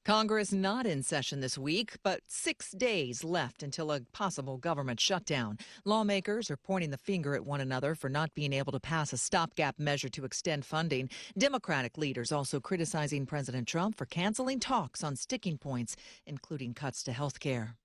Congress not in session this week, but 6 days left until a possible government shutdown. Lawmakers are pointing the finger at one another for not being able to pass a stopgap measure to extend funding. Democratic leaders also criticizing President Trump for canceling talks on sticking points, including cuts to health care.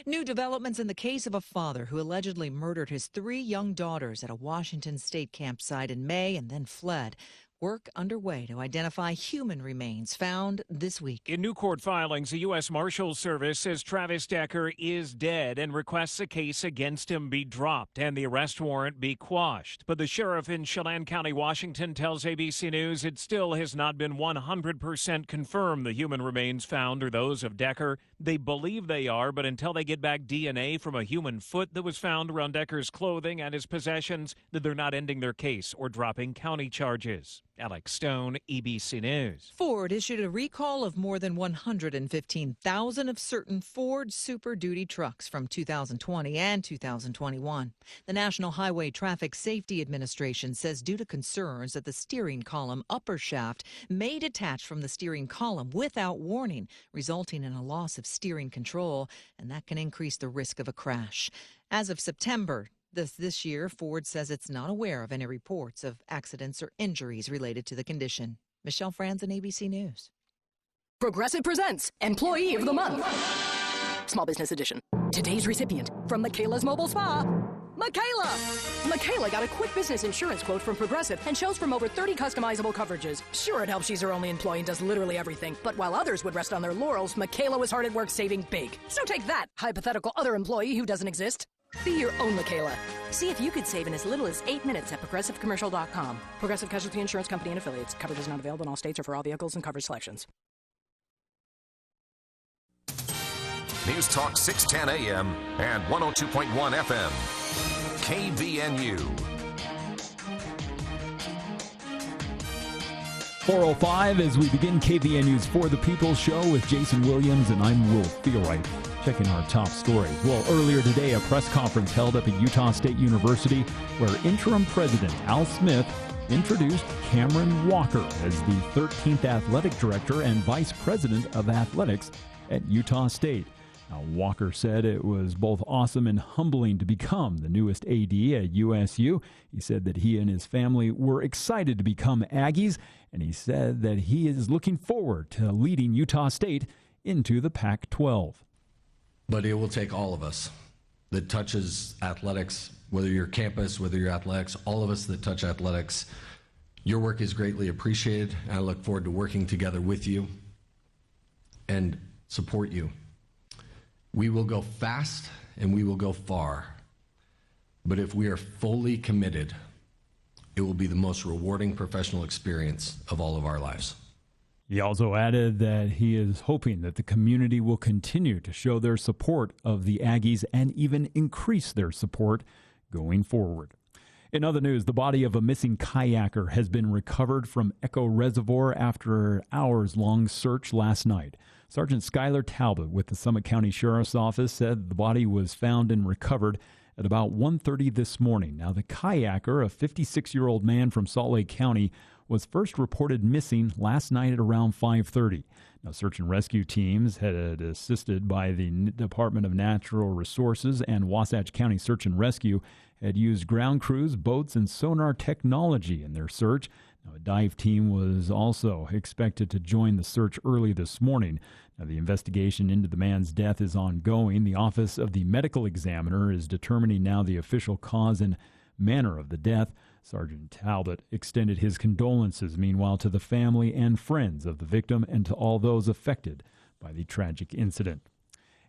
New developments in the case of a father who allegedly murdered his 3 young daughters at a Washington state campsite in May and then fled. Work underway to identify human remains found this week. In new court filings, the U.S. Marshals Service says Travis Decker is dead and requests a case against him be dropped and the arrest warrant be quashed. But the sheriff in Chelan County, Washington, tells ABC News it still has not been 100% confirmed the human remains found are those of Decker. They believe they are, but until they get back DNA from a human foot that was found around Decker's clothing and his possessions, that they're not ending their case or dropping county charges. Alex Stone, ABC News. Ford issued a recall of more than 115,000 of certain Ford Super Duty trucks from 2020 and 2021. The National Highway Traffic Safety Administration says due to concerns that the steering column upper shaft may detach from the steering column without warning, resulting in a loss of steering control, and that can increase the risk of a crash. As of September, This year, Ford says it's not aware of any reports of accidents or injuries related to the condition. Michelle Franzen, ABC News. Progressive presents Employee of the Month. Small Business Edition. Today's recipient from Michaela's Mobile Spa, Michaela. Michaela got a quick business insurance quote from Progressive and chose from over 30 customizable coverages. Sure, it helps she's her only employee and does literally everything. But while others would rest on their laurels, Michaela was hard at work saving big. So take that, hypothetical other employee who doesn't exist. Be your own Michaela. See if you could save in as little as 8 minutes at ProgressiveCommercial.com. Progressive Casualty Insurance Company and Affiliates. Coverage is not available in all states or for all vehicles and coverage selections. News Talk 610 AM and 102.1 FM. KVNU. 4:05 as we begin KVNU's For the People show with Jason Williams, and I'm Will Feelright. Checking our top stories. Well, earlier today, a press conference held up at Utah State University where interim president Al Smith introduced Cameron Walker as the 13th athletic director and vice president of athletics at Utah State. Now, Walker said it was both awesome and humbling to become the newest AD at USU. He said that he and his family were excited to become Aggies, and he said that he is looking forward to leading Utah State into the Pac-12. But it will take all of us that touches athletics, whether you're campus, whether you're athletics, all of us that touch athletics. Your work is greatly appreciated. I look forward to working together with you and support you. We will go fast and we will go far. But if we are fully committed, it will be the most rewarding professional experience of all of our lives. He also added that he is hoping that the community will continue to show their support of the Aggies and even increase their support going forward. In other news, the body of a missing kayaker has been recovered from Echo Reservoir after an hours-long search last night. Sergeant Skylar Talbot with the Summit County Sheriff's Office said the body was found and recovered at about 1:30 this morning. Now, the kayaker, a 56-year-old man from Salt Lake County, was first reported missing last night at around 5:30. Now, search and rescue teams had assisted by the Department of Natural Resources and Wasatch County Search and Rescue had used ground crews, boats, and sonar technology in their search. Now, a dive team was also expected to join the search early this morning. Now, the investigation into the man's death is ongoing. The Office of the Medical Examiner is determining now the official cause and manner of the death. Sergeant Talbot extended his condolences, meanwhile, to the family and friends of the victim and to all those affected by the tragic incident.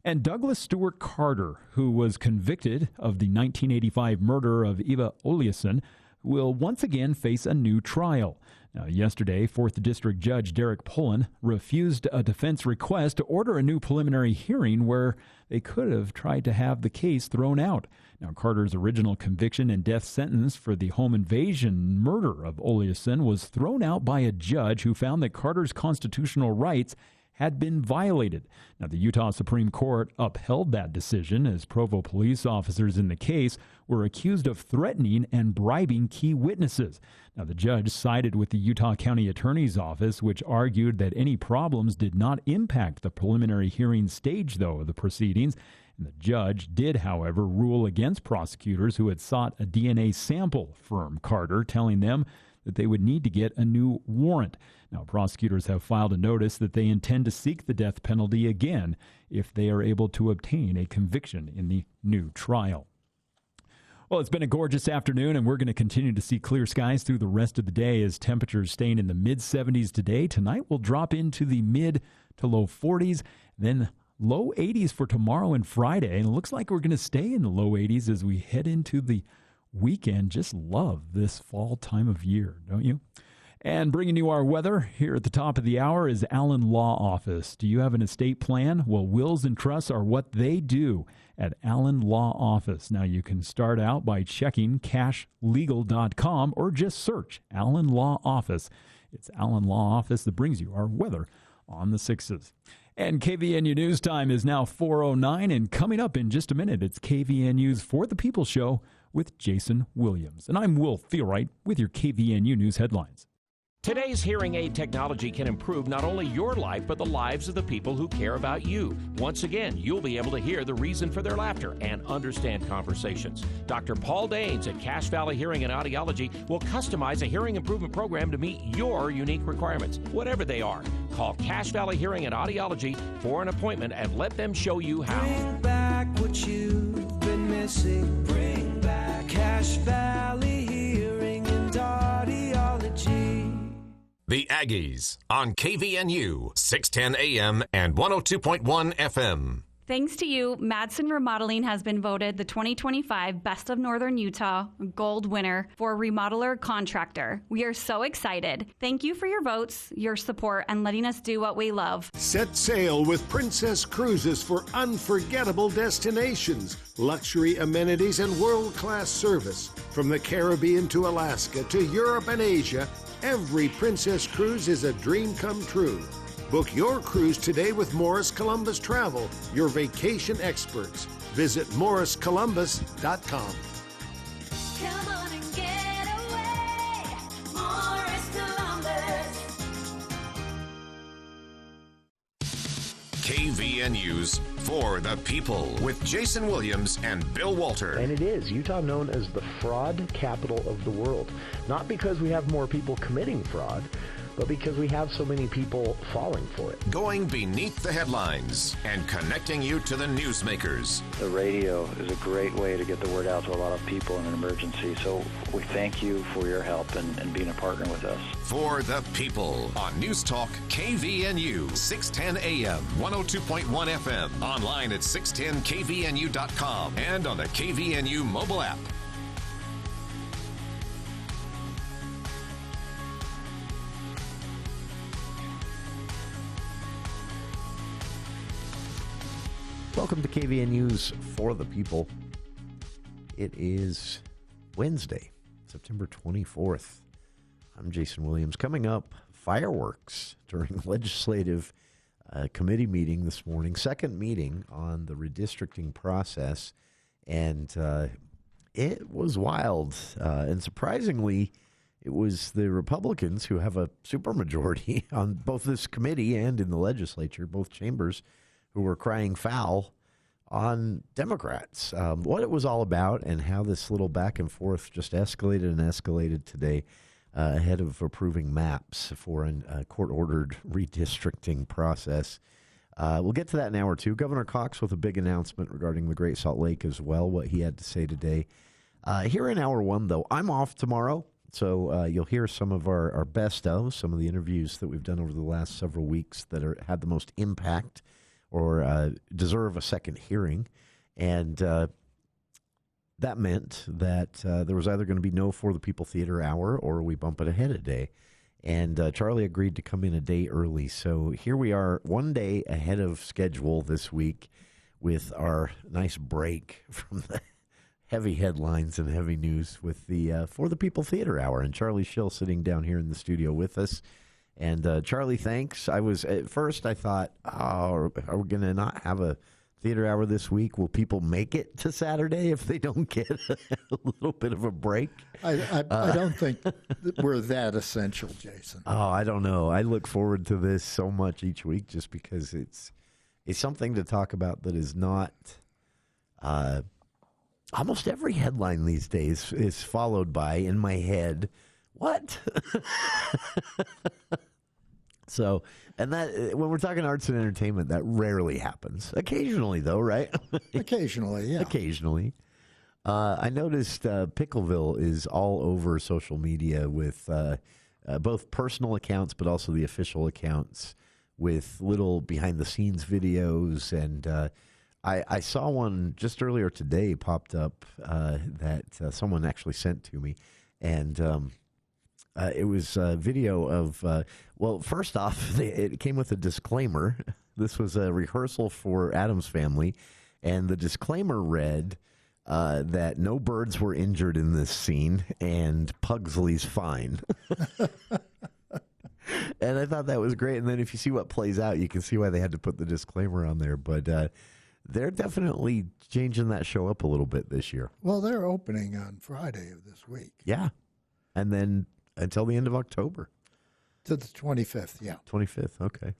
And Douglas Stewart Carter, who was convicted of the 1985 murder of Eva Oleason, will once again face a new trial. Now, yesterday, 4th District Judge Derek Pullen refused a defense request to order a new preliminary hearing where they could have tried to have the case thrown out. Now, Carter's original conviction and death sentence for the home invasion murder of Oleason was thrown out by a judge who found that Carter's constitutional rights had been violated. Now, the Utah Supreme Court upheld that decision as Provo police officers in the case were accused of threatening and bribing key witnesses. Now, the judge sided with the Utah County Attorney's Office, which argued that any problems did not impact the preliminary hearing stage, though, of the proceedings. And the judge did, however, rule against prosecutors who had sought a DNA sample from Carter, telling them that they would need to get a new warrant. Now, prosecutors have filed a notice that they intend to seek the death penalty again if they are able to obtain a conviction in the new trial. Well, it's been a gorgeous afternoon, and we're going to continue to see clear skies through the rest of the day as temperatures staying in the mid-70s today. Tonight will drop into the mid to low 40s, then low 80s for tomorrow and Friday. And it looks like we're going to stay in the low 80s as we head into the weekend. Just love this fall time of year, don't you? And bringing you our weather here at the top of the hour is Allen Law Office. Do you have an estate plan? Well, wills and trusts are what they do at Allen Law Office. Now, you can start out by checking cashlegal.com or just search Allen Law Office. It's Allen Law Office that brings you our weather on the 6s. And KVNU News Time is now 4:09, and coming up in just a minute, it's KVNU's For the People show with Jason Williams. And I'm Will Theorite with your KVNU News headlines. Today's hearing aid technology can improve not only your life, but the lives of the people who care about you. Once again, you'll be able to hear the reason for their laughter and understand conversations. Dr. Paul Danes at Cache Valley Hearing and Audiology will customize a hearing improvement program to meet your unique requirements, whatever they are. Call Cache Valley Hearing and Audiology for an appointment and let them show you how. Bring back what you've been missing. Bring back Cache Valley Hearing and Audiology. The Aggies on KVNU, 610 AM and 102.1 FM. Thanks to you, Madsen Remodeling has been voted the 2025 Best of Northern Utah Gold winner for Remodeler Contractor. We are so excited. Thank you for your votes, your support, and letting us do what we love. Set sail with Princess Cruises for unforgettable destinations, luxury amenities, and world-class service. From the Caribbean to Alaska to Europe and Asia, every Princess Cruise is a dream come true. Book your cruise today with Morris Columbus Travel, your vacation experts. Visit morriscolumbus.com. Come on and get away, Morris Columbus. KVNU's For the People with Jason Williams and Bill Walter. And it is Utah known as the fraud capital of the world. Not because we have more people committing fraud, but because we have so many people falling for it. Going beneath the headlines and connecting you to the newsmakers. The radio is a great way to get the word out to a lot of people in an emergency. So we thank you for your help and being a partner with us. For the People on News Talk KVNU, 610 AM, 102.1 FM. Online at 610kvnu.com and on the KVNU mobile app. Welcome to KVNU's For the People. It is Wednesday, September 24th. I'm Jason Williams. Coming up, fireworks during legislative committee meeting this morning, second meeting on the redistricting process, and it was wild. And surprisingly, it was the Republicans who have a supermajority on both this committee and in the legislature, both chambers, who were crying foul on Democrats. What it was all about and how this little back and forth just escalated and escalated today ahead of approving maps for a court-ordered redistricting process. We'll get to that in an hour or two. Governor Cox with a big announcement regarding the Great Salt Lake as well, what he had to say today. Here in hour one, though, I'm off tomorrow, so you'll hear some of our best of, some of the interviews that we've done over the last several weeks that had the most impact or deserve a second hearing. And that meant that there was either going to be no For the People Theater Hour or we bump it ahead a day. And Charlie agreed to come in a day early. So here we are, one day ahead of schedule this week with our nice break from the heavy headlines and heavy news with the For the People Theater Hour. And Charlie Schill sitting down here in the studio with us. And Charlie, thanks. At first I thought, oh, are we going to not have a theater hour this week? Will people make it to Saturday if they don't get a little bit of a break? I don't think that we're that essential, Jason. Oh, I don't know. I look forward to this so much each week just because it's something to talk about that is not almost every headline these days is followed by, in my head, what? So, and that when we're talking arts and entertainment, that rarely happens. Occasionally, though, right? Occasionally, yeah. Occasionally. I noticed Pickleville is all over social media with both personal accounts, but also the official accounts with little behind-the-scenes videos. And I saw one just earlier today popped up that someone actually sent to me. And it was a video of, well, first off, it came with a disclaimer. This was a rehearsal for Addams Family, and the disclaimer read that no birds were injured in this scene, and Pugsley's fine. And I thought that was great. And then if you see what plays out, you can see why they had to put the disclaimer on there. But they're definitely changing that show up a little bit this year. Well, they're opening on Friday of this week. Yeah. And then until the end of October. To the 25th, yeah. 25th, okay.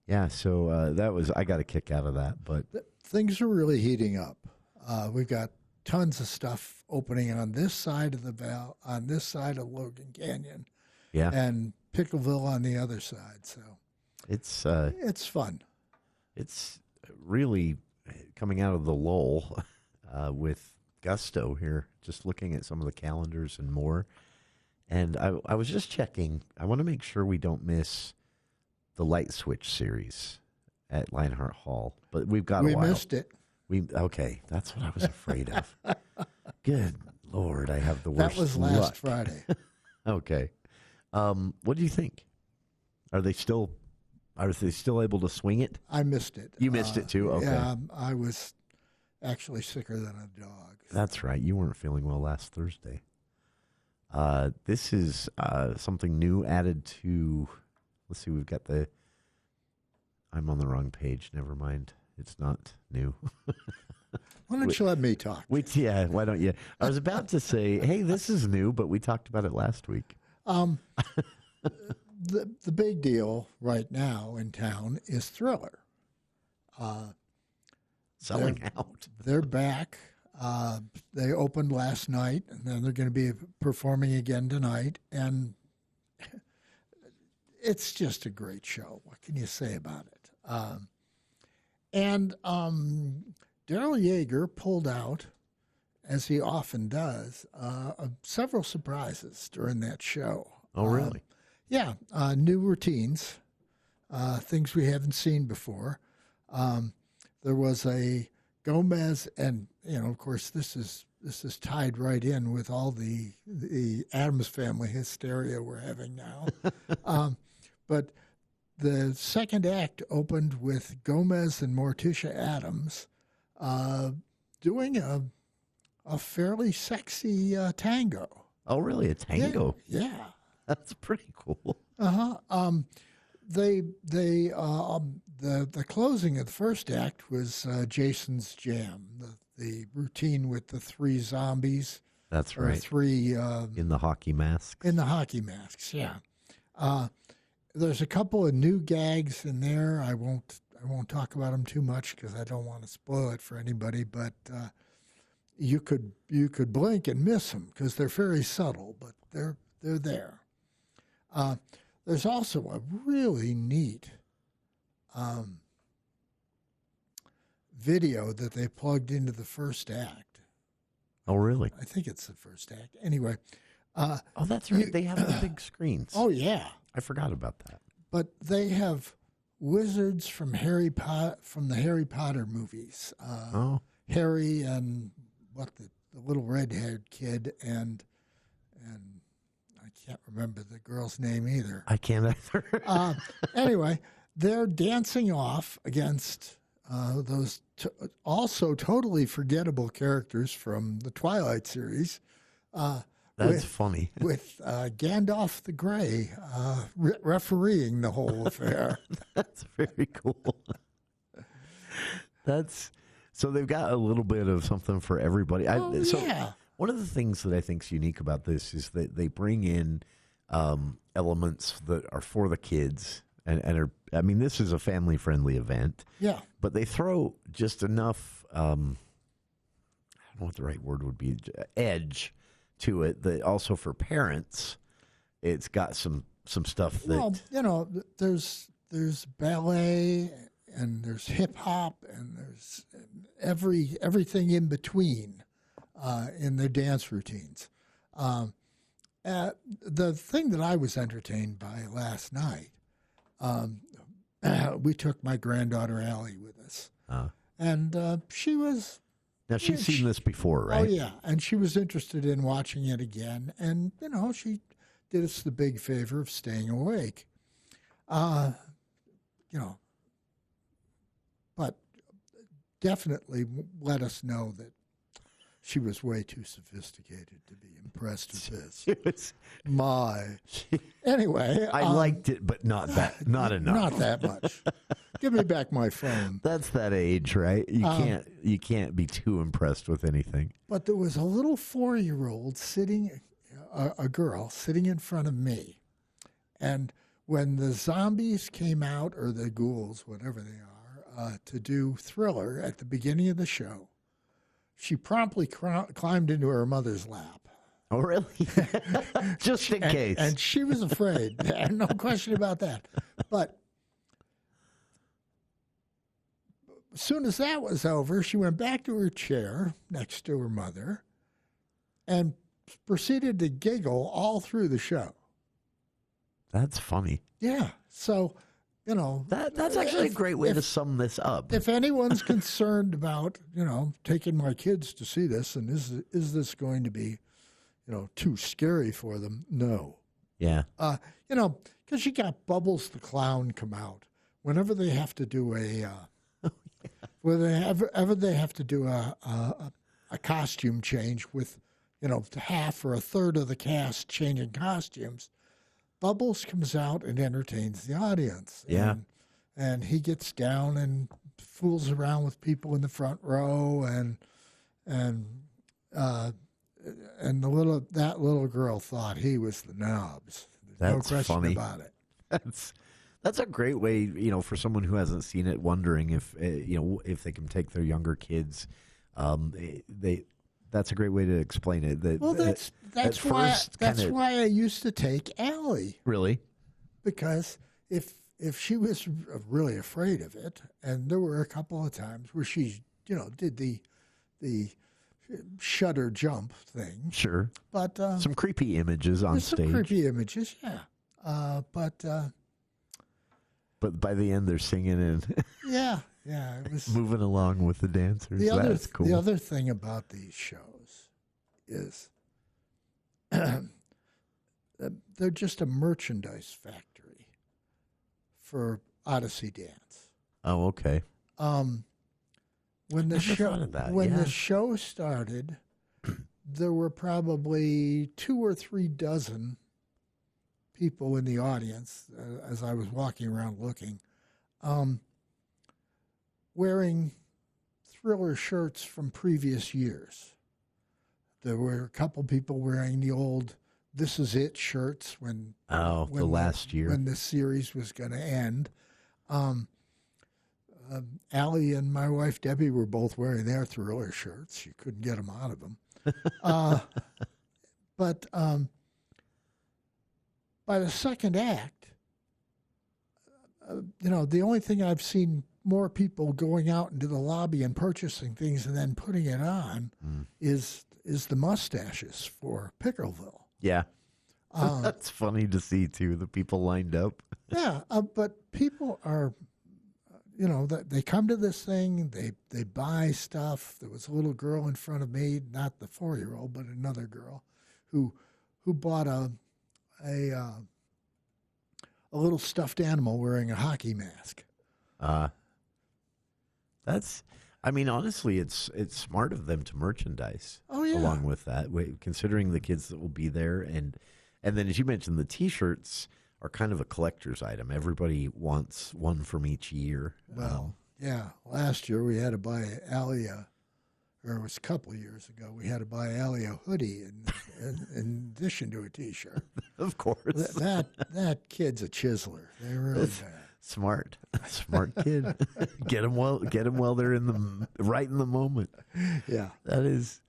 Yeah, so that was, I got a kick out of that. But things are really heating up. We've got tons of stuff opening on this side of the Val, on this side of Logan Canyon. Yeah. And Pickleville on the other side. So it's fun. It's really coming out of the lull with gusto here, just looking at some of the calendars and more. And I was just checking. I want to make sure we don't miss the Light Switch series at Lionheart Hall. But we've got a while. We missed it. Okay, that's what I was afraid of. Good Lord, I have the worst That was last luck. Friday. Okay. What do you think? Are they still able to swing it? I missed it. You missed it too? Okay. Yeah, I was actually sicker than a dog. That's right. You weren't feeling well last Thursday. This is something new added to, let's see, we've got I'm on the wrong page. Never mind. It's not new. Why don't you let me talk? Yeah, why don't you? I was about to say, hey, this is new, but we talked about it last week. The big deal right now in town is Thriller. Selling out. They're back. They opened last night, and then they're going to be performing again tonight. And it's just a great show. What can you say about it? And Daryl Yeager pulled out, as he often does, several surprises during that show. Oh, really? Yeah, new routines, things we haven't seen before. There was a Gomez, and of course, this is tied right in with all the Addams Family hysteria we're having now. But the second act opened with Gomez and Morticia Addams doing a fairly sexy tango. Oh, really? A tango? Yeah. That's pretty cool. The closing of the first act was Jason's Jam, the routine with the three zombies. That's right. Three in the hockey masks. In the hockey masks, yeah. There's a couple of new gags in there. I won't talk about them too much because I don't want to spoil it for anybody. But you could blink and miss them because they're very subtle, but they're there. There's also a really neat video that they plugged into the first act. Oh, really? I think it's the first act. Anyway. Oh, that's right. They have the big screens. Oh, yeah. I forgot about that. But they have wizards from the Harry Potter movies. Harry and the little red-haired kid and I can't remember the girl's name either. I can't either. Anyway, they're dancing off against those also totally forgettable characters from the Twilight series, That's funny. With Gandalf the Grey refereeing the whole affair. That's very cool. So they've got a little bit of something for everybody. Yeah. One of the things that I think is unique about this is that they bring in elements that are for the kids and are. I mean, this is a family-friendly event. Yeah. But they throw just enough. I don't know what the right word would be. Edge to it that also for parents, it's got some stuff that. Well, you know, there's ballet and there's hip hop and there's everything in between in their dance routines. The thing that I was entertained by last night, we took my granddaughter Allie with us, and she was. Now, she's seen this before, right? Oh, yeah, and she was interested in watching it again, and, you know, she did us the big favor of staying awake. You know, but definitely let us know that she was way too sophisticated to be impressed with this. Anyway. I liked it, but not enough. Not that much. Give me back my phone. That's that age, right? You can't be too impressed with anything. But there was a little 4-year-old sitting, a girl sitting in front of me. And when the zombies came out, or the ghouls, whatever they are, to do Thriller at the beginning of the show, she promptly climbed into her mother's lap. Oh, really? Just in case. And she was afraid. No question about that. But as soon as that was over, she went back to her chair next to her mother and proceeded to giggle all through the show. That's funny. Yeah. So, you know. That's actually a great way to sum this up. If anyone's concerned about, you know, taking my kids to see this and is this going to be, you know, too scary for them? No. Yeah. You know, because you got Bubbles the Clown come out. Whenever they have to do whenever they have to do a costume change with, you know, half or a third of the cast changing costumes, Bubbles comes out and entertains the audience. Yeah. And he gets down and fools around with people in the front row and that little girl thought he was the Nobs. There's no question funny. about it. That's a great way, you know, for someone who hasn't seen it, wondering if you know, if they can take their younger kids. That's a great way to explain it. That's why I used to take Allie. Really? Because if she was really afraid of it, and there were a couple of times where she, you know, did the shutter jump thing. Sure. But some creepy images on stage. Some creepy images, yeah. But by the end, they're singing and yeah, it was moving along with the dancers. That's cool. The other thing about these shows is they're just a merchandise factory for Odyssey Dance. Oh, okay. When the show started, there were probably 2 or 3 dozen people in the audience as I was walking around looking, wearing Thriller shirts from previous years. There were a couple people wearing the old "This Is It" shirts when the last year when the series was going to end. Allie and my wife Debbie were both wearing their Thriller shirts. She couldn't get them out of them. But by the second act, you know, the only thing I've seen more people going out into the lobby and purchasing things and then putting it on is the mustaches for Pickleville. Yeah. That's funny to see, too, the people lined up. Yeah, but people are, you know, they come to this thing, they buy stuff. There was a little girl in front of me, not the 4-year-old, but another girl, who bought a little stuffed animal wearing a hockey mask. I mean, honestly, it's smart of them to merchandise. Oh, yeah. Along with that, considering the kids that will be there, and then as you mentioned, the T-shirts are kind of a collector's item. Everybody wants one from each year. Well, yeah. Last year we had to buy Allie, or it was a couple of years ago, we had to buy Allie a hoodie in addition to a T-shirt. Of course. That kid's a chiseler. They're really bad. Smart kid. Get them while they're right in the moment. Yeah, that is.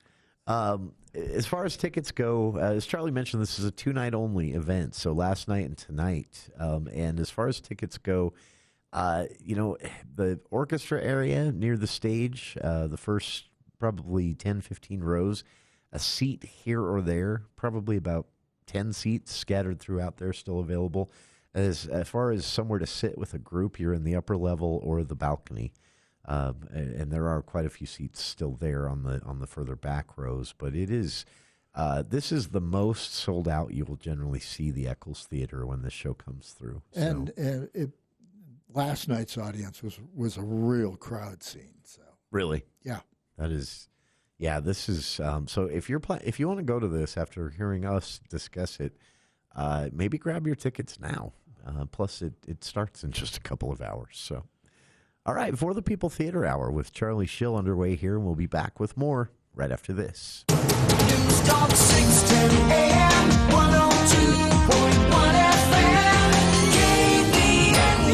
As far as tickets go, as Charlie mentioned, this is a 2-night only event. So last night and tonight. And as far as tickets go, the orchestra area near the stage, the first probably 10, 15 rows, a seat here or there, probably about 10 seats scattered throughout there, still available. As far as somewhere to sit with a group, you're in the upper level or the balcony, and there are quite a few seats still there on the further back rows. But it is this is the most sold out you will generally see the Eccles Theater when this show comes through. So. And last night's audience was a real crowd scene. So really, yeah, that is. Yeah, this is so. If you want to go to this after hearing us discuss it, maybe grab your tickets now. Plus, it starts in just a couple of hours. So, all right, For the People Theater Hour with Charlie Schill underway here, and we'll be back with more right after this. News Talk 610 AM 102.1 FM KVNU.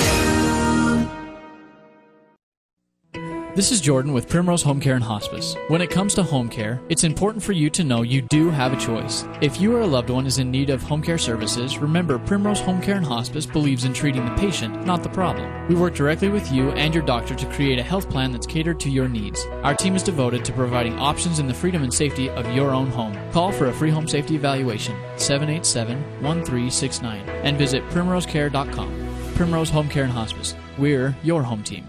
This is Jordan with Primrose Home Care and Hospice. When it comes to home care, it's important for you to know you do have a choice. If you or a loved one is in need of home care services, remember Primrose Home Care and Hospice believes in treating the patient, not the problem. We work directly with you and your doctor to create a health plan that's catered to your needs. Our team is devoted to providing options in the freedom and safety of your own home. Call for a free home safety evaluation, 787-1369, and visit primrosecare.com. Primrose Home Care and Hospice. We're your home team.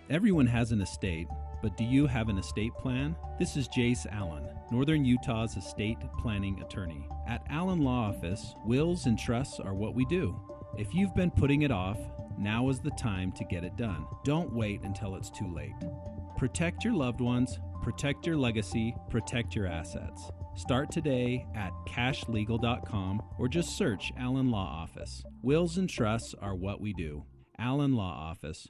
Everyone has an estate, but do you have an estate plan? This is Jace Allen, Northern Utah's estate planning attorney. At Allen Law Office, wills and trusts are what we do. If you've been putting it off, now is the time to get it done. Don't wait until it's too late. Protect your loved ones, protect your legacy, protect your assets. Start today at cashlegal.com or just search Allen Law Office. Wills and trusts are what we do. Allen Law Office.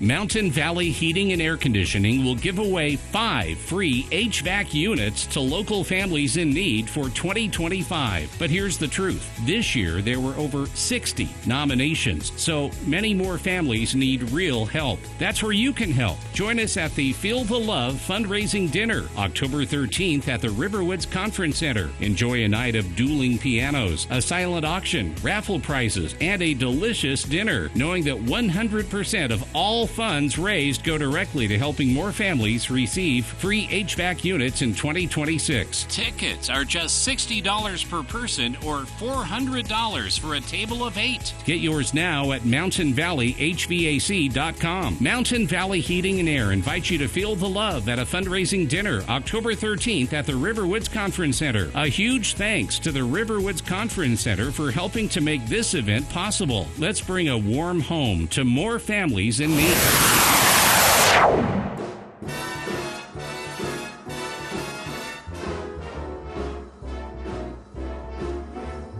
Mountain Valley Heating and Air Conditioning will give away 5 free HVAC units to local families in need for 2025. But here's the truth. This year, there were over 60 nominations, so many more families need real help. That's where you can help. Join us at the Feel the Love fundraising dinner, October 13th at the Riverwoods Conference Center. Enjoy a night of dueling pianos, a silent auction, raffle prizes, and a delicious dinner, knowing that 100% of all funds raised go directly to helping more families receive free HVAC units in 2026. Tickets are just $60 per person or $400 for a table of 8. Get yours now at mountainvalleyhvac.com. Mountain Valley Heating and Air invites you to feel the love at a fundraising dinner October 13th at the Riverwoods Conference Center. A huge thanks to the Riverwoods Conference Center for helping to make this event possible. Let's bring a warm home to more families in need.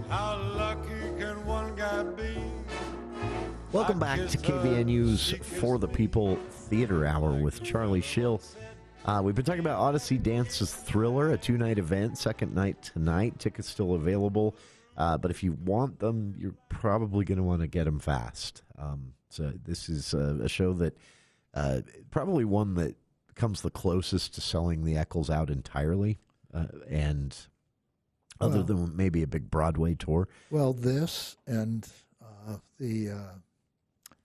How lucky can one guy be? Welcome back to KVNU's For the People Theater Hour with Charlie Schill. We've been talking about Odyssey Dance's Thriller, a 2-night event, second night tonight. Tickets still available, but if you want them, you're probably going to want to get them fast. So this is a show that probably one that comes the closest to selling the Eccles out entirely, and other than maybe a big Broadway tour. Well, this and the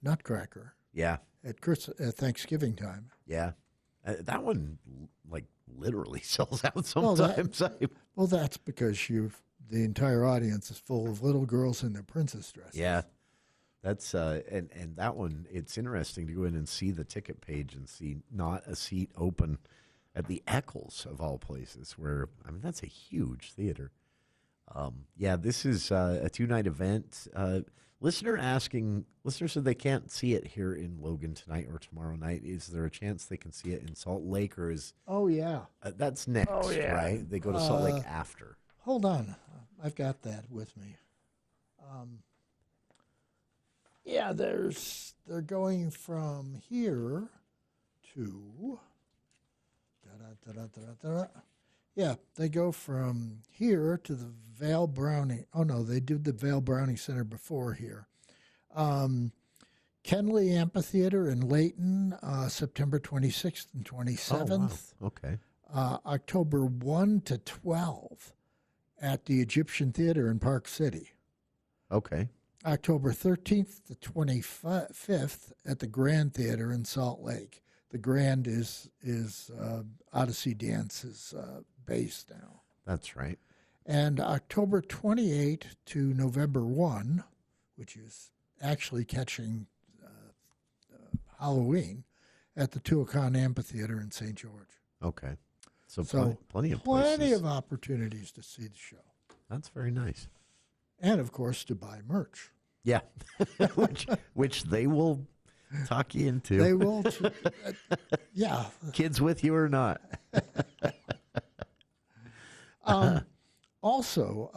Nutcracker. Yeah. At Thanksgiving time. Yeah. That one, like, literally sells out sometimes. Well, that's because the entire audience is full of little girls in their princess dresses. Yeah. That's and that one, it's interesting to go in and see the ticket page and see not a seat open at the Eccles of all places, where, I mean, that's a huge theater. Yeah, this is a 2-night event. Listener said they can't see it here in Logan tonight or tomorrow night. Is there a chance they can see it in Salt Lake, or is... Oh, yeah. That's next, right? They go to Salt Lake after. Hold on. I've got that with me. Yeah, they're going from here to... Yeah, they go from here to the Val Browning. Oh, no, they did the Val Browning Center before here. Kenley Amphitheater in Layton, September 26th and 27th. Oh, wow. Okay. October 1 to 12 at the Egyptian Theater in Park City. Okay. October 13th to 25th at the Grand Theater in Salt Lake. The Grand is Odyssey Dance's base now. That's right. And October 28 to November 1, which is actually catching Halloween, at the Tuacahn Amphitheater in St. George. Okay. So plenty of places. Plenty of opportunities to see the show. That's very nice. And, of course, to buy merch. Yeah, which they will talk you into. They will, yeah. Kids with you or not. Also,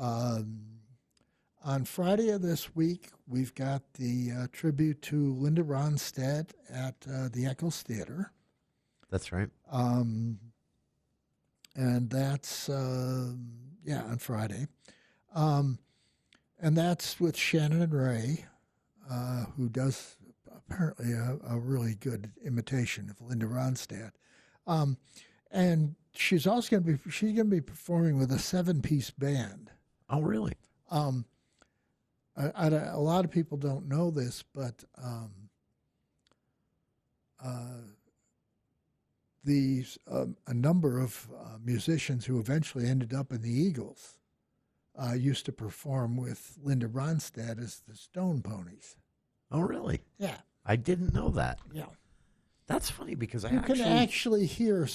on Friday of this week, we've got the tribute to Linda Ronstadt at the Eccles Theater. That's right. And that's, on Friday. And that's with Shannon Ray, who does apparently a really good imitation of Linda Ronstadt. And she's also going to be performing with a 7-piece band. Oh, really? A lot of people don't know this, but a number of musicians who eventually ended up in the Eagles used to perform with Linda Ronstadt as the Stone Ponies. Oh, really? Yeah. I didn't know that. Yeah. That's funny because you can actually hear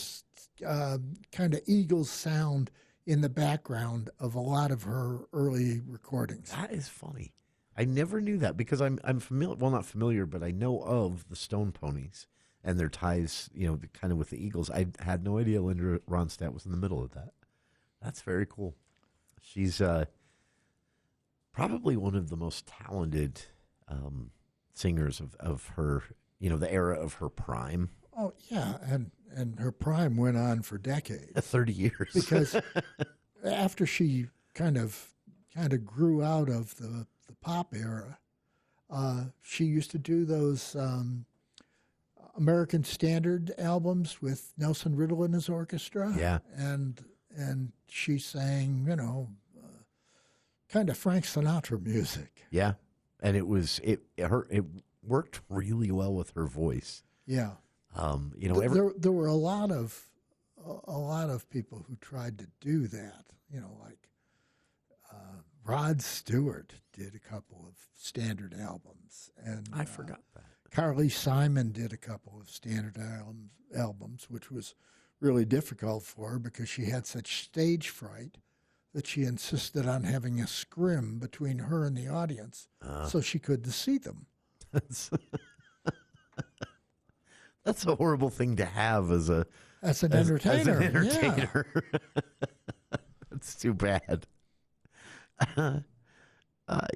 kind of Eagles sound in the background of a lot of her early recordings. That is funny. I never knew that because I'm familiar. Well, not familiar, but I know of the Stone Ponies and their ties. Kind of with the Eagles. I had no idea Linda Ronstadt was in the middle of that. That's very cool. She's probably one of the most talented singers of her, the era of her prime. Oh, yeah, and her prime went on for decades. 30 years. Because after she kind of grew out of the pop era, she used to do those American Standard albums with Nelson Riddle and his orchestra. Yeah. And she sang, kind of Frank Sinatra music. Yeah. And it worked really well with her voice. Yeah. There were a lot of people who tried to do that. Like Rod Stewart did a couple of standard albums, and I forgot that. Carly Simon did a couple of standard albums, which was really difficult for her because she had such stage fright that she insisted on having a scrim between her and the audience so she couldn't see them. That's a horrible thing to have as an entertainer. Yeah. That's too bad.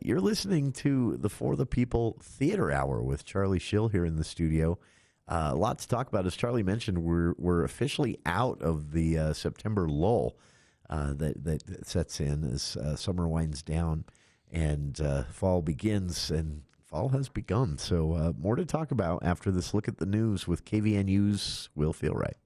You're listening to the For the People Theater Hour with Charlie Schill here in the studio. A lot to talk about. As Charlie mentioned, we're officially out of the September lull that sets in as summer winds down and fall begins, and fall has begun. So more to talk about after this look at the news with KVNU's Will Feel Right.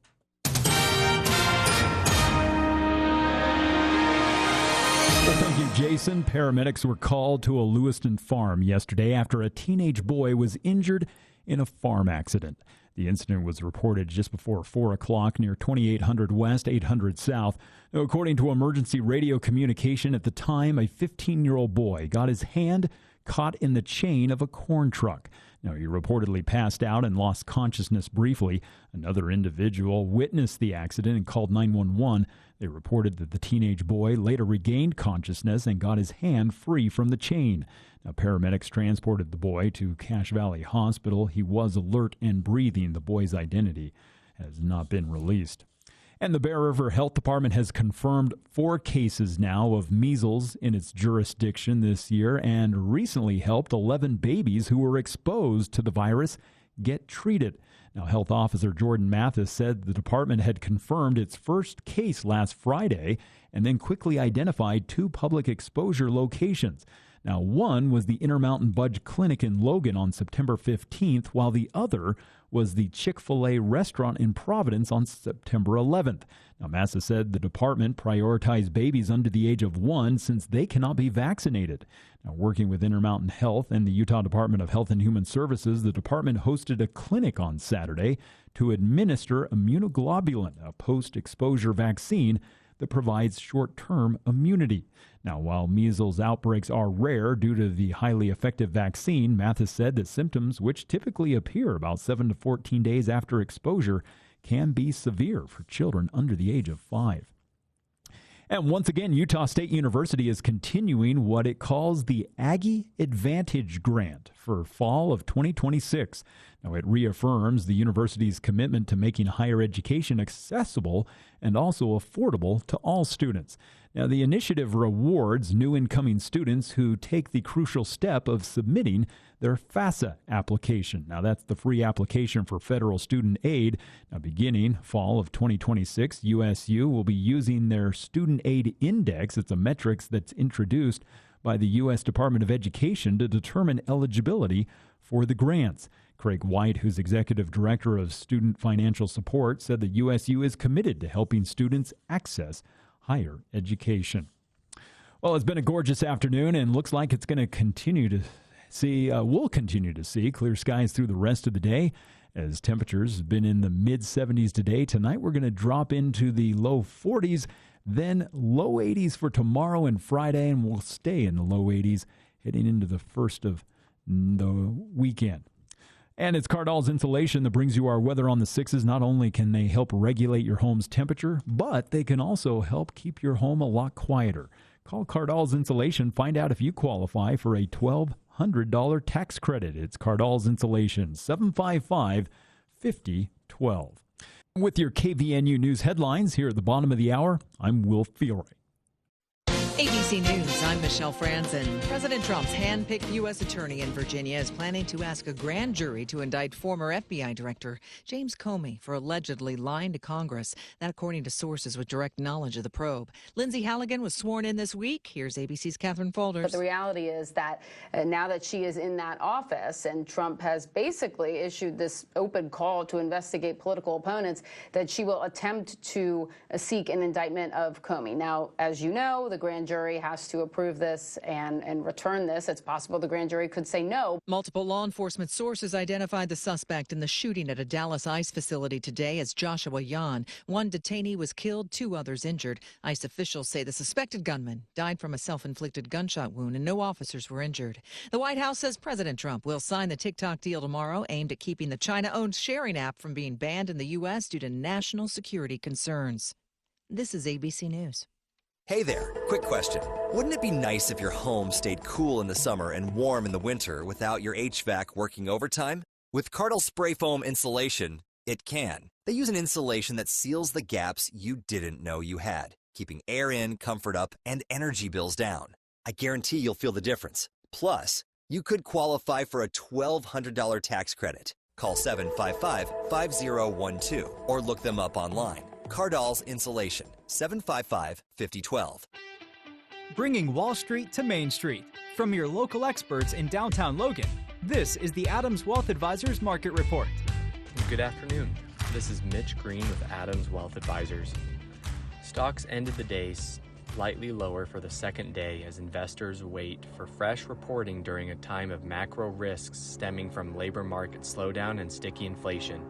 Well, thank you, Jason. Paramedics were called to a Lewiston farm yesterday after a teenage boy was injured in a farm accident. The incident was reported just before 4 o'clock near 2800 West, 800 South. Now, according to emergency radio communication, at the time, a 15-year-old boy got his hand caught in the chain of a corn truck. Now, he reportedly passed out and lost consciousness briefly. Another individual witnessed the accident and called 911. They reported that the teenage boy later regained consciousness and got his hand free from the chain. Now, paramedics transported the boy to Cache Valley Hospital. He was alert and breathing. The boy's identity has not been released. And the Bear River Health Department has confirmed 4 cases now of measles in its jurisdiction this year and recently helped 11 babies who were exposed to the virus get treated. Now, Health Officer Jordan Mathis said the department had confirmed its first case last Friday and then quickly identified 2 public exposure locations. Now, one was the Intermountain Budge Clinic in Logan on September 15th, while the other was the Chick-fil-A restaurant in Providence on September 11th. Now, Massa said the department prioritized babies under the age of 1 since they cannot be vaccinated. Now, working with Intermountain Health and the Utah Department of Health and Human Services, the department hosted a clinic on Saturday to administer immunoglobulin, a post-exposure vaccine that provides short-term immunity. Now, while measles outbreaks are rare due to the highly effective vaccine, Mathis said that symptoms, which typically appear about 7 to 14 days after exposure, can be severe for children under the age of 5. And once again, Utah State University is continuing what it calls the Aggie Advantage Grant for fall of 2026. Now, it reaffirms the university's commitment to making higher education accessible and also affordable to all students. Now, the initiative rewards new incoming students who take the crucial step of submitting their FAFSA application. Now, that's the free application for federal student aid. Now, beginning fall of 2026, USU will be using their Student Aid Index. It's a metric that's introduced by the U.S. Department of Education to determine eligibility for the grants. Craig White, who's executive director of student financial support, said that USU is committed to helping students access higher education. Well, it's been a gorgeous afternoon and looks like it's going to continue to see, we'll continue to see clear skies through the rest of the day as temperatures have been in the mid-70s today. Tonight we're going to drop into the low 40s, then low 80s for tomorrow and Friday, and we'll stay in the low 80s heading into the first of the weekend. And it's Cardall's Insulation that brings you our weather on the 6s. Not only can they help regulate your home's temperature, but they can also help keep your home a lot quieter. Call Cardall's Insulation. Find out if you qualify for a $1,200 tax credit. It's Cardall's Insulation, 755-5012. With your KVNU News headlines here at the bottom of the hour, I'm Will Fiore. ABC News, I'm Michelle Franzen. President Trump's hand-picked U.S. attorney in Virginia is planning to ask a grand jury to indict former FBI Director James Comey for allegedly lying to Congress. That according to sources with direct knowledge of the probe. Lindsay Halligan was sworn in this week. Here's ABC's Catherine Faulders. But the reality is that now that she is in that office and Trump has basically issued this open call to investigate political opponents, that she will attempt to seek an indictment of Comey. Now, as you know, the grand jury has to approve this and return this. It's possible the grand jury could say no. Multiple law enforcement sources identified the suspect in the shooting at a Dallas ICE facility today as Joshua Yan. One detainee was killed, 2 others injured. ICE officials say the suspected gunman died from a self-inflicted gunshot wound and no officers were injured. The White House says President Trump will sign the TikTok deal tomorrow, aimed at keeping the China-owned sharing app from being banned in the U.S. due to national security concerns. This is ABC News. Hey there, quick question. Wouldn't it be nice if your home stayed cool in the summer and warm in the winter without your HVAC working overtime? With Cardall Spray Foam Insulation, it can. They use an insulation that seals the gaps you didn't know you had, keeping air in, comfort up, and energy bills down. I guarantee you'll feel the difference. Plus, you could qualify for a $1,200 tax credit. Call 755-5012 or look them up online. Cardall's Insulation, 755-5012. Bringing Wall Street to Main Street. From your local experts in downtown Logan, this is the Adams Wealth Advisors Market Report. Good afternoon. This is Mitch Green with Adams Wealth Advisors. Stocks ended the day slightly lower for the second day as investors wait for fresh reporting during a time of macro risks stemming from labor market slowdown and sticky inflation.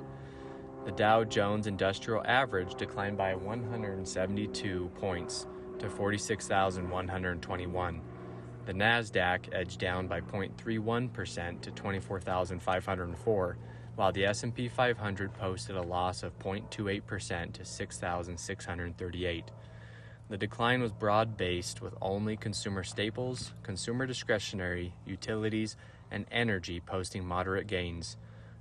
The Dow Jones Industrial Average declined by 172 points to 46,121. The NASDAQ edged down by 0.31% to 24,504, while the S&P 500 posted a loss of 0.28% to 6,638. The decline was broad-based, with only consumer staples, consumer discretionary, utilities, and energy posting moderate gains.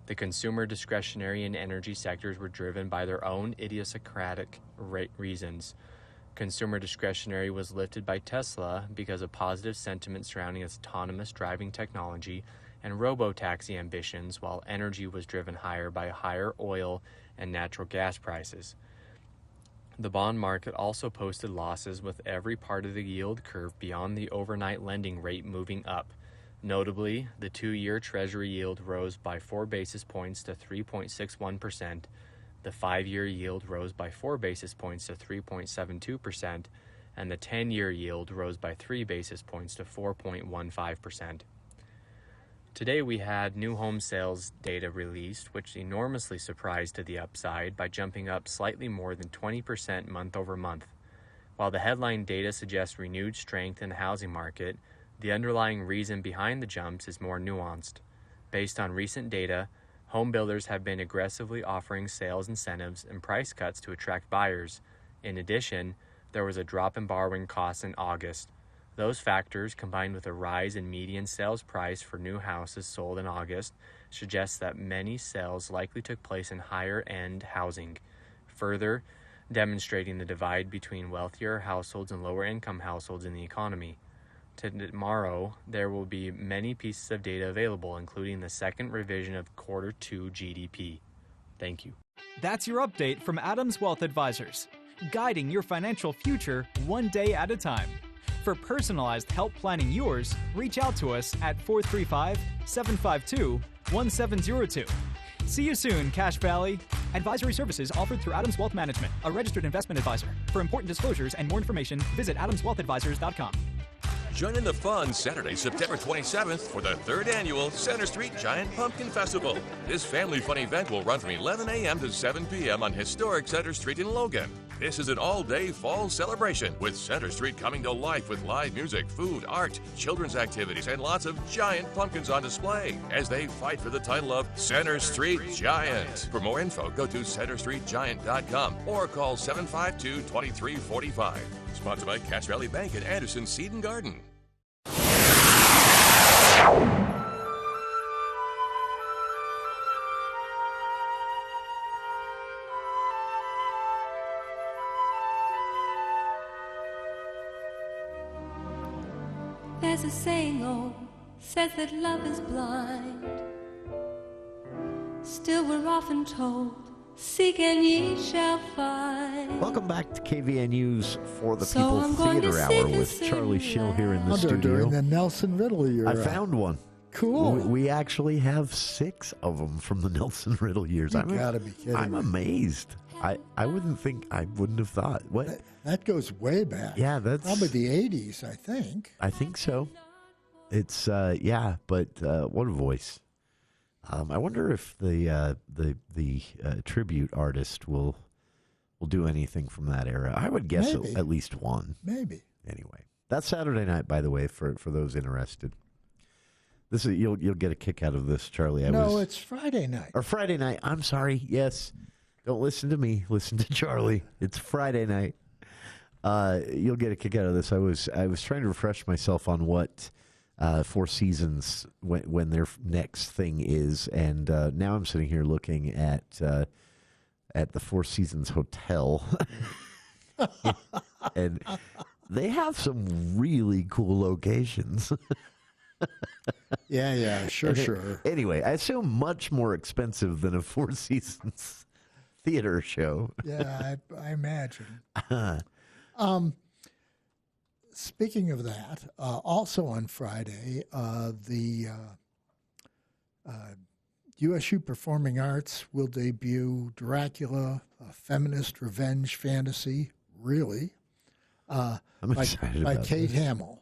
The consumer discretionary and energy sectors were driven by their own idiosyncratic reasons. Consumer discretionary was lifted by Tesla because of positive sentiment surrounding its autonomous driving technology and robo-taxi ambitions, while energy was driven higher by higher oil and natural gas prices. The bond market also posted losses, with every part of the yield curve beyond the overnight lending rate moving up. Notably, the 2-year Treasury yield rose by 4 basis points to 3.61%, the 5-year yield rose by 4 basis points to 3.72%, and the 10-year yield rose by 3 basis points to 4.15%. Today we had new home sales data released, which enormously surprised to the upside by jumping up slightly more than 20% month over month. While the headline data suggests renewed strength in the housing market, the underlying reason behind the jumps is more nuanced. Based on recent data, home builders have been aggressively offering sales incentives and price cuts to attract buyers. In addition, there was a drop in borrowing costs in August. Those factors, combined with a rise in median sales price for new houses sold in August, suggests that many sales likely took place in higher-end housing, further demonstrating the divide between wealthier households and lower-income households in the economy. Tomorrow, there will be many pieces of data available, including the second revision of Quarter 2 GDP. Thank you. That's your update from Adams Wealth Advisors, guiding your financial future one day at a time. For personalized help planning yours, reach out to us at 435-752-1702. See you soon, Cache Valley. Advisory services offered through Adams Wealth Management, a registered investment advisor. For important disclosures and more information, visit adamswealthadvisors.com. Join in the fun Saturday, September 27th for the 3rd annual Center Street Giant Pumpkin Festival. This family fun event will run from 11 a.m. to 7 p.m. on historic Center Street in Logan. This is an all-day fall celebration, with Center Street coming to life with live music, food, art, children's activities, and lots of giant pumpkins on display as they fight for the title of Center Street Giant. For more info, go to centerstreetgiant.com or call 752-2345. Sponsored by Cache Valley Bank and Anderson Seed and Garden. There's a saying, says that love is blind. Still we're often told, seek and ye shall find. Welcome back to KVNU's For the So People I'm going to Theater Hour sing with a Charlie Schill here in the They're studio. doing the Nelson Riddle year. I found one. Cool. We actually have 6 of them from the Nelson Riddle years. You gotta be kidding I'm me. amazed. I wouldn't have thought. What? That goes way back. Yeah, that's probably the 80s, I think. I think so. It's yeah, but what a voice. I wonder if the tribute artist will do anything from that era. I would guess Maybe. at least one. Maybe. Anyway, that's Saturday night, by the way, for those interested. This is you'll get a kick out of this, Charlie. It's Friday night. Or Friday night. I'm sorry. Yes. Don't listen to me. Listen to Charlie. It's Friday night. You'll get a kick out of this. I was trying to refresh myself on what Four Seasons when their next thing is, and now I'm sitting here looking at the Four Seasons Hotel, and they have some really cool locations. Yeah, sure. Anyway, I assume much more expensive than a Four Seasons theater show. Yeah, I imagine. Speaking of that, also on Friday, the USU Performing Arts will debut Dracula, a feminist revenge fantasy, really, I'm excited by about Kate this. Hamill.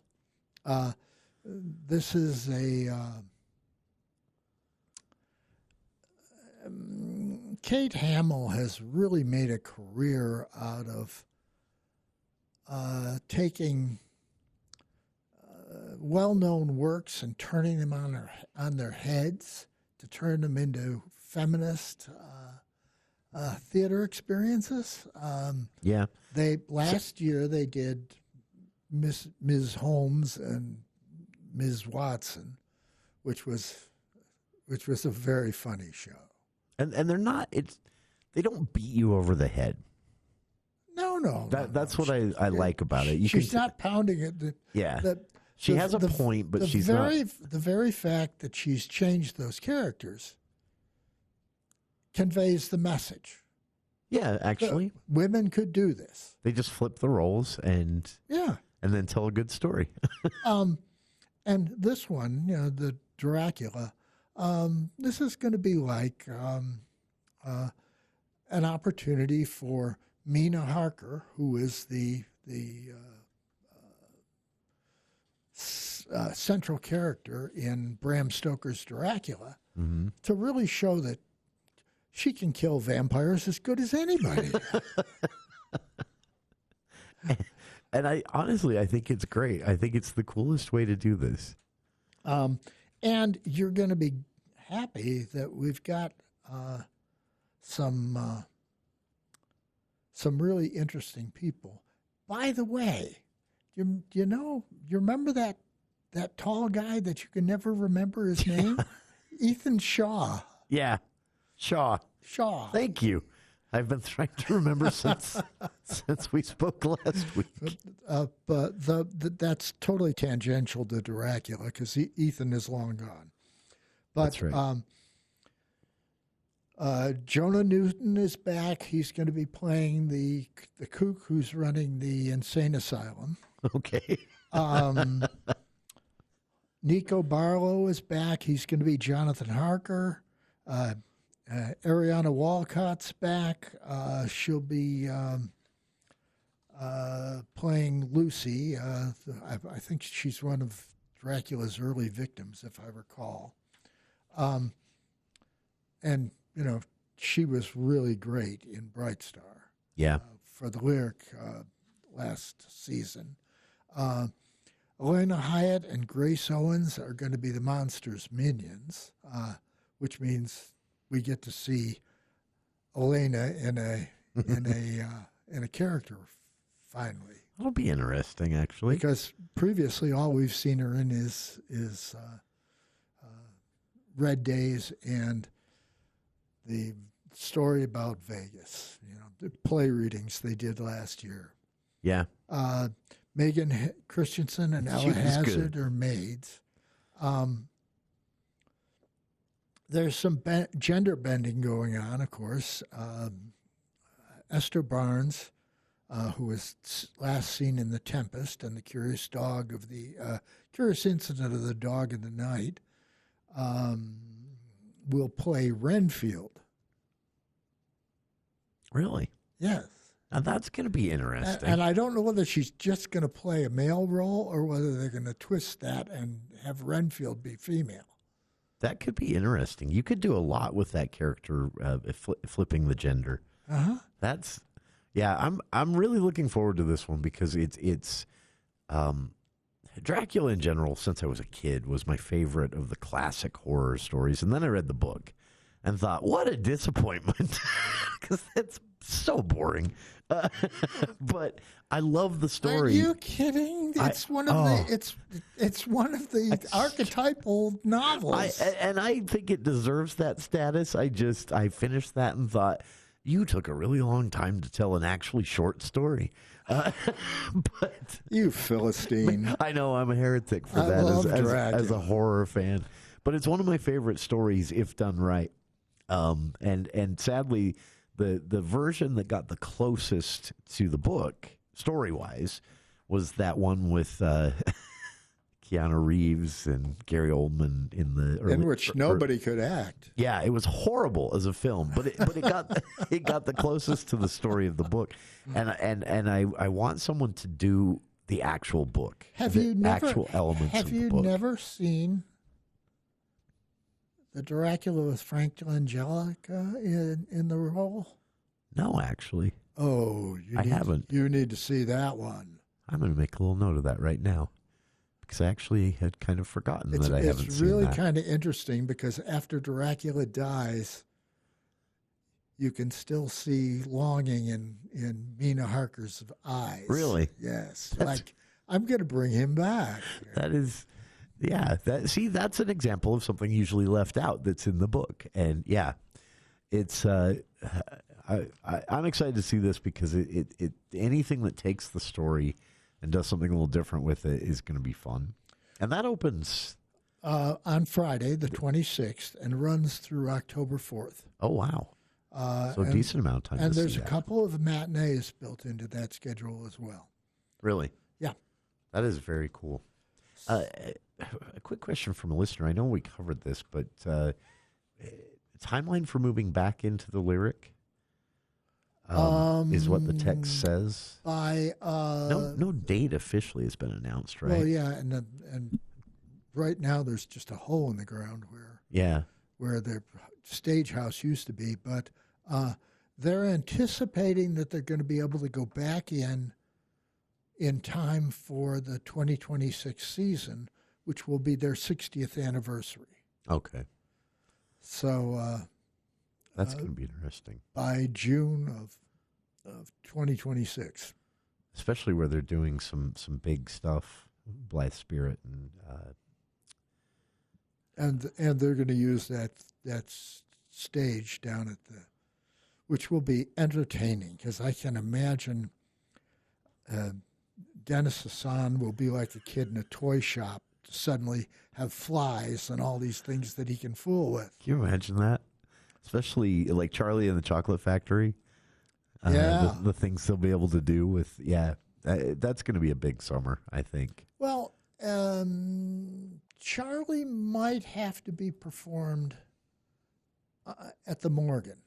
This is Kate Hamill has really made a career out of taking well-known works and turning them on their heads to turn them into feminist theater experiences. Last year they did Ms. Holmes and Ms. Watson, which was a very funny show. And they're not. They don't beat you over the head. No. That's what I like about it. She's not pounding it. She has a point, but she's not. The very fact that she's changed those characters conveys the message. Yeah, actually. Women could do this. They just flip the roles and then tell a good story. And this one, the Dracula, this is going to be like an opportunity for Mina Harker, who is the central character in Bram Stoker's Dracula, to really show that she can kill vampires as good as anybody. And I think it's great. I think it's the coolest way to do this. And you're going to be happy that we've got some really interesting people. By the way, you remember that tall guy that you can never remember his name? Ethan Shaw. Yeah, Shaw. Thank you. I've been trying to remember since we spoke last week. But that's totally tangential to Dracula because Ethan is long gone. But that's right. Jonah Newton is back. He's going to be playing the kook who's running the insane asylum. Okay. Nico Barlow is back. He's going to be Jonathan Harker. Ariana Walcott's back. She'll be playing Lucy. I think she's one of Dracula's early victims, if I recall. And, she was really great in Bright Star. Yeah. For the lyric last season. Elena Hyatt and Grace Owens are going to be the monster's minions, which means we get to see Elena in a character finally. That'll be interesting, actually. Because previously, all we've seen her in is Red Days and the story about Vegas. The play readings they did last year. Yeah. Megan Christensen and Ella Hazard are maids. There's some gender bending going on, of course. Esther Barnes, who was last seen in The Tempest and the Curious Incident of the Dog in the Night, will play Renfield. Really? Yes. Now that's going to be interesting. And I don't know whether she's just going to play a male role or whether they're going to twist that and have Renfield be female. That could be interesting. You could do a lot with that character, flipping the gender. I'm really looking forward to this one because it's Dracula in general, since I was a kid, was my favorite of the classic horror stories. And then I read the book and thought, what a disappointment, because it's so boring. But I love the story. Are you kidding? It's one of the archetypal novels. I think it deserves that status. I finished that and thought, you took a really long time to tell an actually short story. But you Philistine. I know I'm a heretic for that as a horror fan. But it's one of my favorite stories if done right. And sadly, the version that got the closest to the book, story-wise, was that one with Keanu Reeves and Gary Oldman in which nobody could act. Yeah, it was horrible as a film, but it got the closest to the story of the book, and I want someone to do the actual book. Have you book. never seen the Dracula with Frank Langella in the role? No, actually. Oh, I haven't. You need to see that one. I'm going to make a little note of that right now. because I actually had kind of forgotten that I haven't seen that. It's really kind of interesting because after Dracula dies, you can still see longing in Mina Harker's eyes. Really? Yes. Like, I'm going to bring him back. That is, yeah. That's an example of something usually left out that's in the book. And yeah, it's, I'm excited to see this because it anything that takes the story and does something a little different with it is going to be fun. And that opens on Friday, the 26th, and runs through October 4th. Oh, wow. So a decent amount of time and to there's see a that. couple of matinees built into that schedule as well. Really? Yeah. That is very cool. A quick question from a listener. I know we covered this, but timeline for moving back into the Lyric is what the text says. By no date officially has been announced, right? Well, yeah, and right now there's just a hole in the ground where the stage house used to be, but they're anticipating that they're going to be able to go back in time for the 2026 season, which will be their 60th anniversary. Okay. So that's going to be interesting. By June of 2026. Especially where they're doing some big stuff, Blythe Spirit and they're going to use that stage down at which will be entertaining because I can imagine Dennis Hassan will be like a kid in a toy shop to suddenly have flies and all these things that he can fool with. Can you imagine that? Especially like Charlie and the Chocolate Factory. Yeah. The things they'll be able to do with, that's going to be a big summer, I think. Well, Charlie might have to be performed at the Morgan.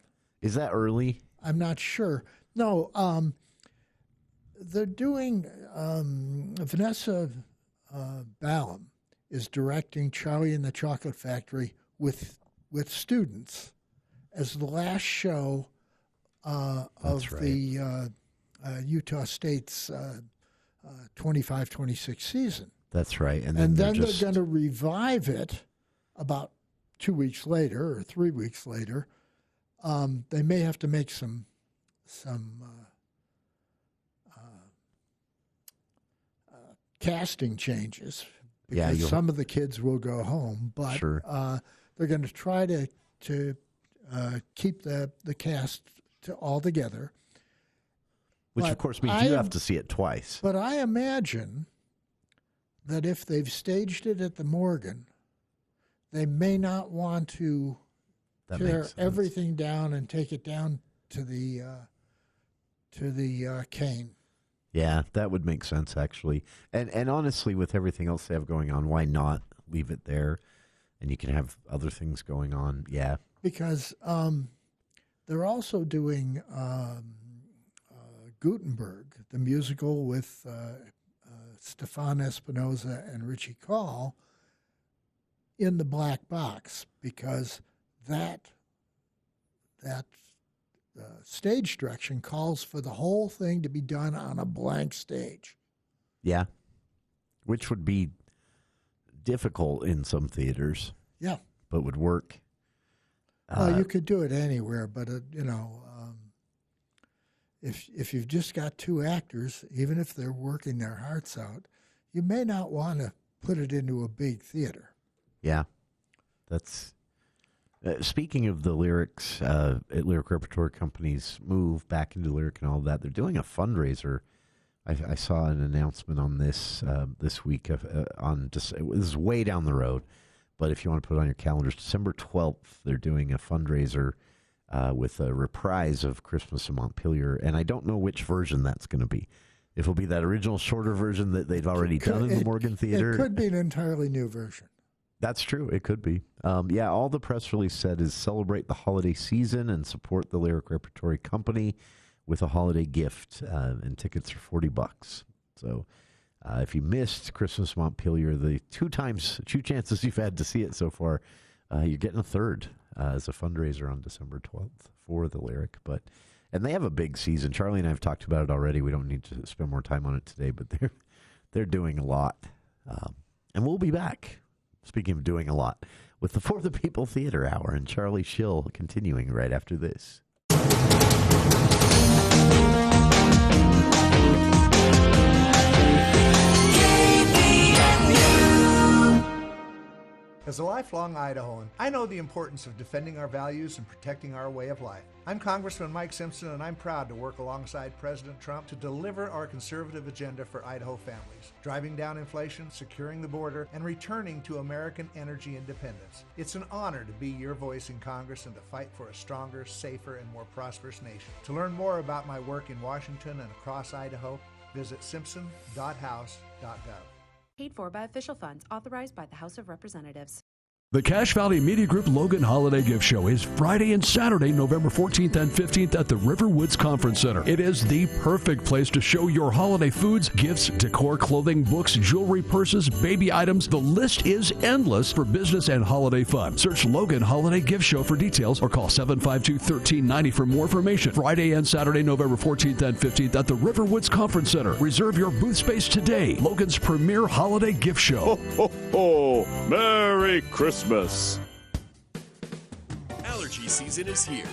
Is that early? I'm not sure. No, they're doing, Vanessa Ballum is directing Charlie and the Chocolate Factory with students as the last show of the Utah State's 25-26 season. That's right. And then they're going to revive it about 2 weeks later or 3 weeks later. They may have to make some casting changes because some of the kids will go home, but they're going to try to keep the cast all together. Which, of course, means you have to see it twice. But I imagine that if they've staged it at the Morgan, they may not want to tear everything down and take it down to the Cane. Yeah, that would make sense, actually. And honestly, with everything else they have going on, why not leave it there? And you can have other things going on. Yeah. Because they're also doing Gutenberg, the musical with Stefan Espinosa and Richie Call, in the black box, because that stage direction calls for the whole thing to be done on a blank stage. Yeah, which would be difficult in some theaters. Yeah, but would work. Well, you could do it anywhere, but if you've just got two actors, even if they're working their hearts out, you may not want to put it into a big theater. Yeah, that's speaking of the Lyrics at Lyric Repertory Company's move back into Lyric and all that. They're doing a fundraiser. I saw an announcement on this this week this is way down the road, but if you want to put it on your calendars, December 12th, they're doing a fundraiser with a reprise of Christmas in Montpelier, and I don't know which version that's going to be. If it'll be that original shorter version that they'd already done in the Morgan Theater. It could be an entirely new version. That's true. It could be. All the press release said is celebrate the holiday season and support the Lyric Repertory Company with a holiday gift, and tickets are $40. So if you missed Christmas Montpelier, the two chances you've had to see it so far, you're getting a third as a fundraiser on December 12th for the Lyric. And they have a big season. Charlie and I have talked about it already. We don't need to spend more time on it today, but they're doing a lot. And we'll be back, speaking of doing a lot, with the For the People Theater Hour and Charlie Schill continuing right after this. As a lifelong Idahoan, I know the importance of defending our values and protecting our way of life. I'm Congressman Mike Simpson, and I'm proud to work alongside President Trump to deliver our conservative agenda for Idaho families, driving down inflation, securing the border, and returning to American energy independence. It's an honor to be your voice in Congress and to fight for a stronger, safer, and more prosperous nation. To learn more about my work in Washington and across Idaho, visit simpson.house.gov. Paid for by official funds authorized by the House of Representatives. The Cache Valley Media Group Logan Holiday Gift Show is Friday and Saturday, November 14th and 15th at the Riverwoods Conference Center. It is the perfect place to show your holiday foods, gifts, decor, clothing, books, jewelry, purses, baby items. The list is endless for business and holiday fun. Search Logan Holiday Gift Show for details or call 752-1390 for more information. Friday and Saturday, November 14th and 15th at the Riverwoods Conference Center. Reserve your booth space today. Logan's premier holiday gift show. Ho, ho, ho. Merry Christmas. Allergy season is here.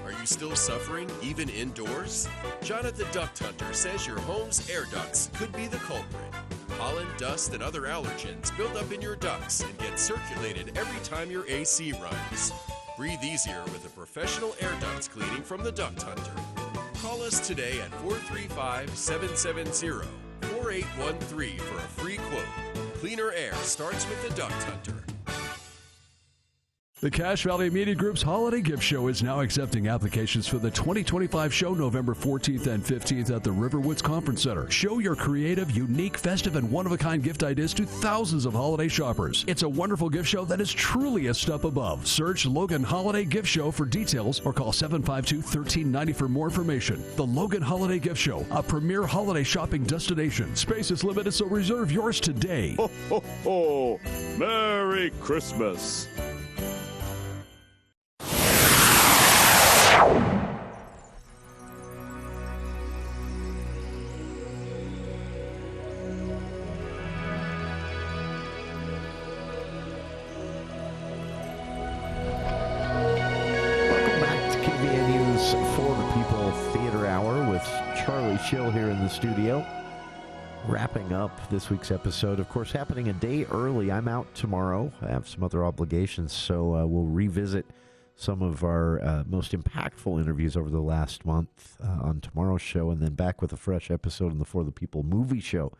Are you still suffering, even indoors? Jonathan Duct Hunter says your home's air ducts could be the culprit. Pollen, dust, and other allergens build up in your ducts and get circulated every time your AC runs. Breathe easier with a professional air ducts cleaning from the Duct Hunter. Call us today at 435-770-4813 for a free quote. Cleaner air starts with the Duct Hunter. The Cache Valley Media Group's Holiday Gift Show is now accepting applications for the 2025 show November 14th and 15th at the Riverwoods Conference Center. Show your creative, unique, festive, and one-of-a-kind gift ideas to thousands of holiday shoppers. It's a wonderful gift show that is truly a step above. Search Logan Holiday Gift Show for details or call 752-1390 for more information. The Logan Holiday Gift Show, a premier holiday shopping destination. Space is limited, so reserve yours today. Ho, ho, ho. Merry Christmas. Schill here in the studio, wrapping up this week's episode. Of course, happening a day early. I'm out tomorrow. I have some other obligations, so we'll revisit some of our most impactful interviews over the last month on tomorrow's show, and then back with a fresh episode in the For the People movie show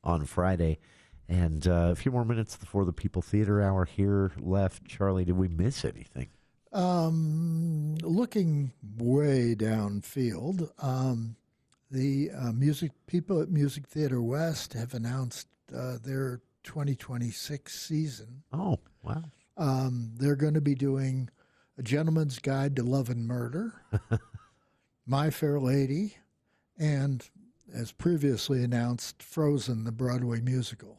on Friday. And a few more minutes of the For the People Theater Hour here left. Charlie, did we miss anything? Looking way downfield, the people at Music Theater West have announced their 2026 season. Oh, wow. They're going to be doing A Gentleman's Guide to Love and Murder, My Fair Lady, and, as previously announced, Frozen, the Broadway musical.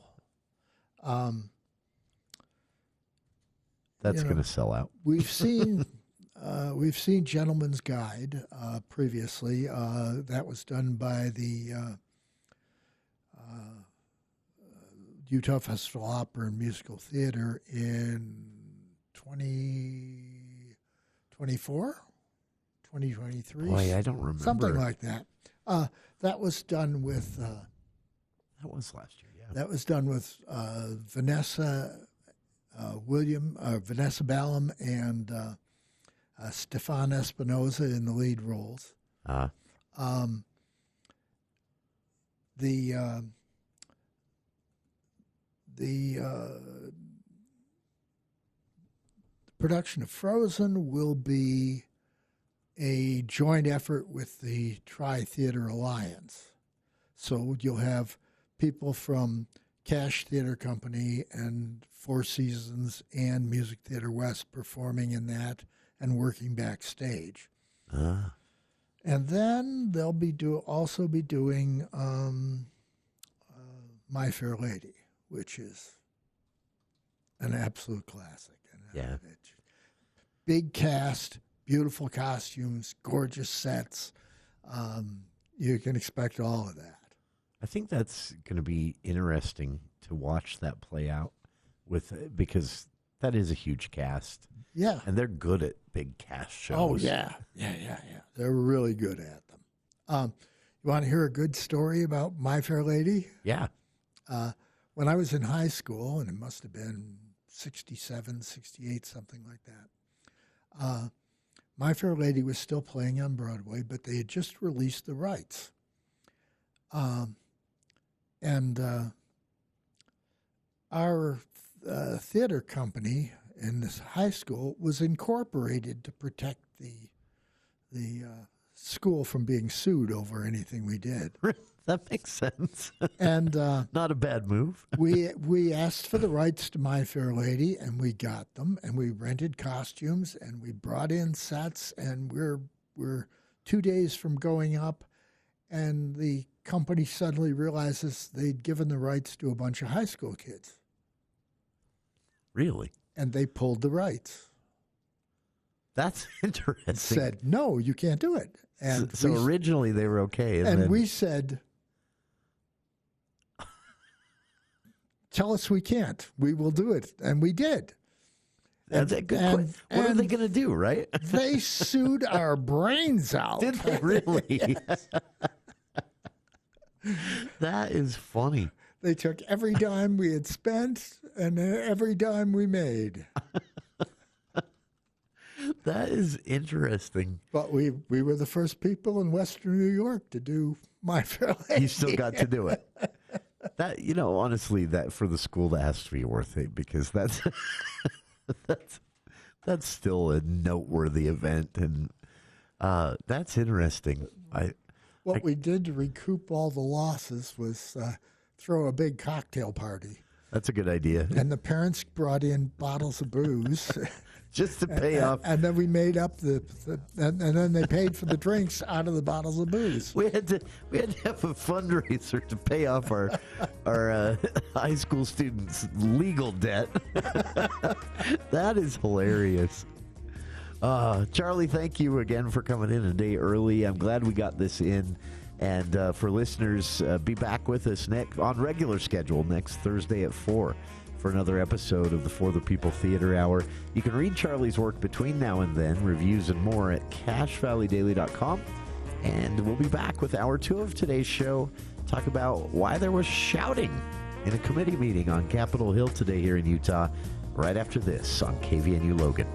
That's going to sell out. We've seen Gentleman's Guide previously. That was done by the Utah Festival Opera and Musical Theater in 2024, 2023. Boy, I don't remember. Something like that. That was done with... that was last year, yeah. That was done with Vanessa Ballum and Stefan Espinosa in the lead roles. The production of Frozen will be a joint effort with the Tri-Theater Alliance. So you'll have people from Cache Theater Company and Four Seasons and Music Theater West performing in that and working backstage. And then they'll also be doing My Fair Lady, which is an absolute classic. Yeah. Big cast, beautiful costumes, gorgeous sets. You can expect all of that. I think that's going to be interesting to watch that play out because that is a huge cast. Yeah. And they're good at big cast shows. Oh, yeah. They're really good at them. You want to hear a good story about My Fair Lady? Yeah. When I was in high school, and it must have been 67, 68, something like that, My Fair Lady was still playing on Broadway, but they had just released the rights. And our theater company in this high school was incorporated to protect the school from being sued over anything we did. That makes sense. And not a bad move. we asked for the rights to My Fair Lady, and we got them, and we rented costumes, and we brought in sets, and we're 2 days from going up, and the company suddenly realizes they'd given the rights to a bunch of high school kids. Really? And they pulled the rights. That's interesting. Said, no, you can't do it. And so originally they were okay. And then we said, tell us we can't. We will do it. And we did. That's a good question. What are they going to do, right? They sued our brains out. Did they really? That is funny. They took every dime we had spent and every dime we made. That is interesting. But we were the first people in Western New York to do My Fair Lady. You still got to do it. That, honestly, that for the school, that has to be worth it because that's that's still a noteworthy event, and that's interesting. What we did to recoup all the losses was throw a big cocktail party. That's a good idea. And the parents brought in bottles of booze. Just to pay off. And then we made up and then they paid for the drinks out of the bottles of booze. We had to have a fundraiser to pay off our high school students' legal debt. That is hilarious. Charlie, thank you again for coming in a day early. I'm glad we got this in. And for listeners, be back with us on regular schedule next Thursday at 4 for another episode of the For the People Theater Hour. You can read Charlie's work between now and then, reviews and more at cachevalleydaily.com. And we'll be back with Hour 2 of today's show. Talk about why there was shouting in a committee meeting on Capitol Hill today here in Utah, right after this on KVNU Logan.